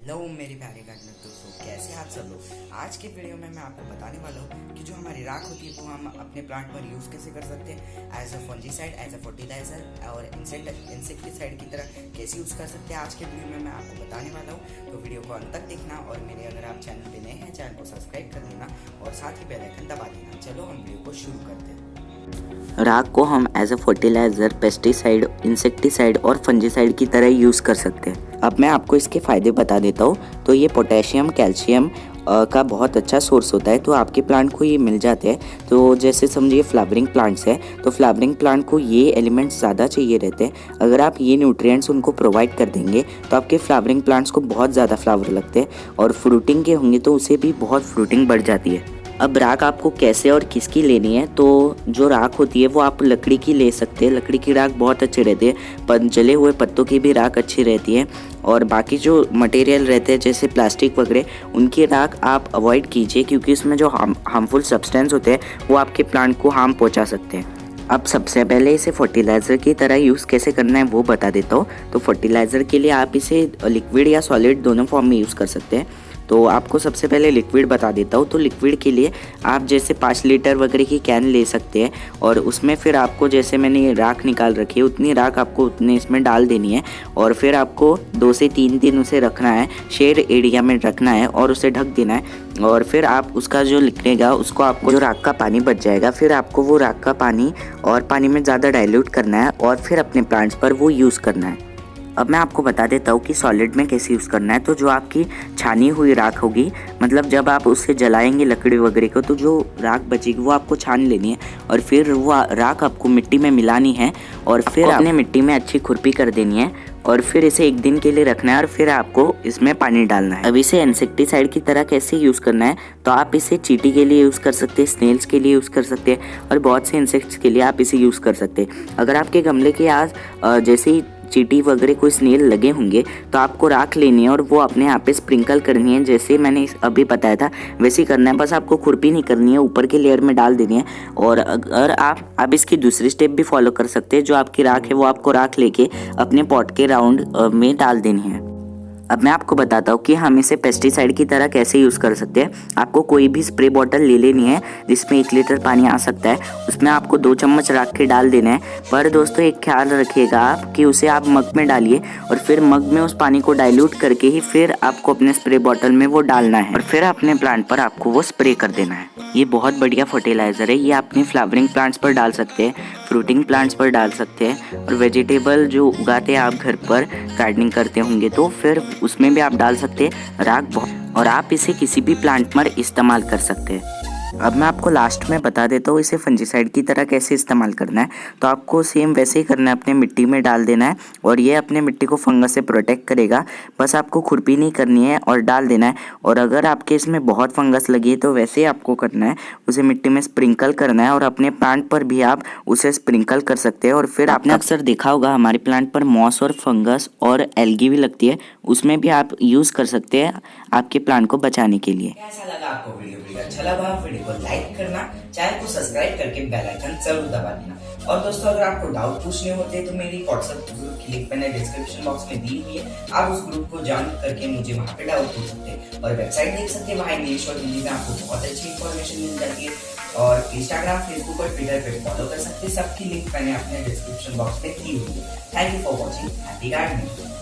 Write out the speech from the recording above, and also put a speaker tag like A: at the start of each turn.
A: Hello मेरे प्यारे gardener दोस्तों, कैसे हैं आप सब लोग। आज के वीडियो में मैं आपको बताने वाला हूँ कि जो हमारी राख होती है वो हम अपने प्लांट पर यूज़ कैसे कर सकते हैं, as a fungicide, as a fertiliser और इंसेक्टिसाइड की तरह कैसे यूज़ कर सकते हैं। आज के वीडियो में मैं आपको बताने वाला हूँ, तो वीडियो को अंत तक देखना और मेरे अगर आप चैनल पर नए हैं चैनल को सब्सक्राइब कर देना और साथ ही बेल आइकन दबा देना। चलो हम वीडियो को शुरू करते हैं।
B: राख को हम as a fertiliser, pesticide, insecticide और फंजीसाइड की तरह यूज़ कर सकते हैं। अब मैं आपको इसके फ़ायदे बता देता हूँ। तो ये पोटेशियम, कैल्शियम का बहुत अच्छा सोर्स होता है, तो आपके प्लांट को ये मिल जाते हैं। तो जैसे समझिए फ्लावरिंग प्लांट्स है, तो फ्लावरिंग प्लांट को ये एलिमेंट्स ज़्यादा चाहिए रहते हैं। अगर आप ये न्यूट्रिएंट्स उनको प्रोवाइड कर देंगे तो आपके फ्लावरिंग प्लांट्स को बहुत ज़्यादा फ्लावर लगते हैं, और फ्रूटिंग के होंगे तो उसे भी बहुत फ्रूटिंग बढ़ जाती है। अब राख आपको कैसे और किसकी लेनी है, तो जो राख होती है वो आप लकड़ी की ले सकते हैं। लकड़ी की राख बहुत अच्छी रहती है, जले हुए पत्तों की भी राख अच्छी रहती है। और बाकी जो मटेरियल रहते हैं जैसे प्लास्टिक वगैरह, उनकी राख आप अवॉइड कीजिए, क्योंकि उसमें जो हार्मफुल सब्सटेंस होते हैं वो आपके प्लांट को हार्म पहुंचा सकते हैं। अब सबसे पहले इसे फर्टिलाइज़र की तरह यूज़ कैसे करना है वो बता देता हूँ। तो फर्टिलाइज़र के लिए आप इसे लिक्विड या सॉलिड दोनों फॉर्म में यूज़ कर सकते हैं। तो आपको सबसे पहले लिक्विड बता देता हूँ। तो लिक्विड के लिए आप जैसे 5 लीटर वगैरह की कैन ले सकते हैं, और उसमें फिर आपको जैसे मैंने राख निकाल रखी है उतनी राख आपको उतने इसमें डाल देनी है, और फिर आपको 2 से 3 दिन उसे रखना है, शेड एरिया में रखना है और उसे ढक देना है। और फिर आप उसका जो निकलेगा उसको आपको जो राख का पानी बच जाएगा, फिर आपको वो राख का पानी और पानी में ज़्यादा डाइल्यूट करना है और फिर अपने प्लांट्स पर वो यूज़ करना है। अब मैं आपको बता देता हूँ कि सॉलिड में कैसे यूज़ करना है। तो जो आपकी छानी हुई राख होगी, मतलब जब आप उससे जलाएंगे लकड़ी वगैरह को, तो जो राख बचेगी वो आपको छान लेनी है, और फिर वो राख आपको मिट्टी में मिलानी है, और फिर आपने मिट्टी में अच्छी खुरपी कर देनी है, और फिर इसे 1 दिन के लिए रखना है, और फिर आपको इसमें पानी डालना है। अब इसे इंसेक्टिसाइड की तरह कैसे यूज़ करना है, तो आप इसे चींटी के लिए यूज़ कर सकते हैं, स्नेल्स के लिए यूज़ कर सकते हैं, और बहुत से इंसेक्ट्स के लिए आप इसे यूज़ कर सकते हैं। अगर आपके गमले के आस जैसे ही चींटी वगैरह कोई स्नेल लगे होंगे तो आपको राख लेनी है और वो अपने यहाँ पे स्प्रिंकल करनी है, जैसे मैंने अभी बताया था वैसे ही करना है। बस आपको खुरपी नहीं करनी है, ऊपर के लेयर में डाल देनी है। और अगर आप इसकी दूसरी स्टेप भी फॉलो कर सकते हैं। जो आपकी राख है वो आपको राख लेके अपने पॉट के राउंड में डाल देनी है। अब मैं आपको बताता हूँ कि हम इसे पेस्टिसाइड की तरह कैसे यूज़ कर सकते हैं। आपको कोई भी स्प्रे बॉटल ले लेनी है जिसमें 1 लीटर पानी आ सकता है, उसमें आपको 2 चम्मच रख के डाल देना है। पर दोस्तों एक ख्याल रखिएगा आप कि उसे आप मग में डालिए, और फिर मग में उस पानी को डाइल्यूट करके ही फिर आपको अपने स्प्रे बॉटल में वो डालना है, और फिर अपने प्लांट पर आपको वो स्प्रे कर देना है। ये बहुत बढ़िया फर्टिलाइज़र है। ये अपने फ्लावरिंग प्लांट्स पर डाल सकते हैं, फ्रूटिंग प्लांट्स पर डाल सकते हैं, और वेजिटेबल जो उगाते हैं आप घर पर गार्डनिंग करते होंगे तो फिर उसमें भी आप डाल सकते हैं राख, और आप इसे किसी भी प्लांट पर इस्तेमाल कर सकते हैं। अब मैं आपको लास्ट में बता देता हूँ इसे फंजीसाइड की तरह कैसे इस्तेमाल करना है। तो आपको सेम वैसे ही करना है, अपने मिट्टी में डाल देना है, और ये अपने मिट्टी को फंगस से प्रोटेक्ट करेगा। बस आपको खुरपी नहीं करनी है और डाल देना है। और अगर आपके इसमें बहुत फंगस लगी है तो वैसे ही आपको करना है, उसे मिट्टी में स्प्रिंकल करना है, और अपने प्लांट पर भी आप उसे स्प्रिंकल कर सकते हैं। और फिर आपने अक्सर देखा होगा हमारे प्लांट पर मॉस और फंगस और एल्गी भी लगती है, उसमें भी आप यूज़ कर सकते हैं आपके प्लांट को बचाने के लिए।
A: कैसा लगा आपको वीडियो अच्छा लगा वीडियो को लाइक करना, चैनल को सब्सक्राइब करके बेल आइकन जरूर दबा देना। और दोस्तों अगर आपको डाउट पूछने होते हैं तो मेरी व्हाट्सएप ग्रुप की लिंक मैंने डिस्क्रिप्शन बॉक्स में दी हुई है, आप उस ग्रुप को ज्वाइन करके मुझे वहाँ पे डाउट पूछ सकते हैं, और वेबसाइट देख सकते हैं, वहाँ इंग्लिश और हिंदी में आपको बहुत अच्छी इन्फॉर्मेशन मिल जाती है। और इंस्टाग्राम, फेसबुक और ट्विटर पे फॉलो कर सकते हैं, सबकी लिंक मैंने अपने डिस्क्रिप्शन बॉक्स में दी हुई है। Thank you for watching, happy gardening.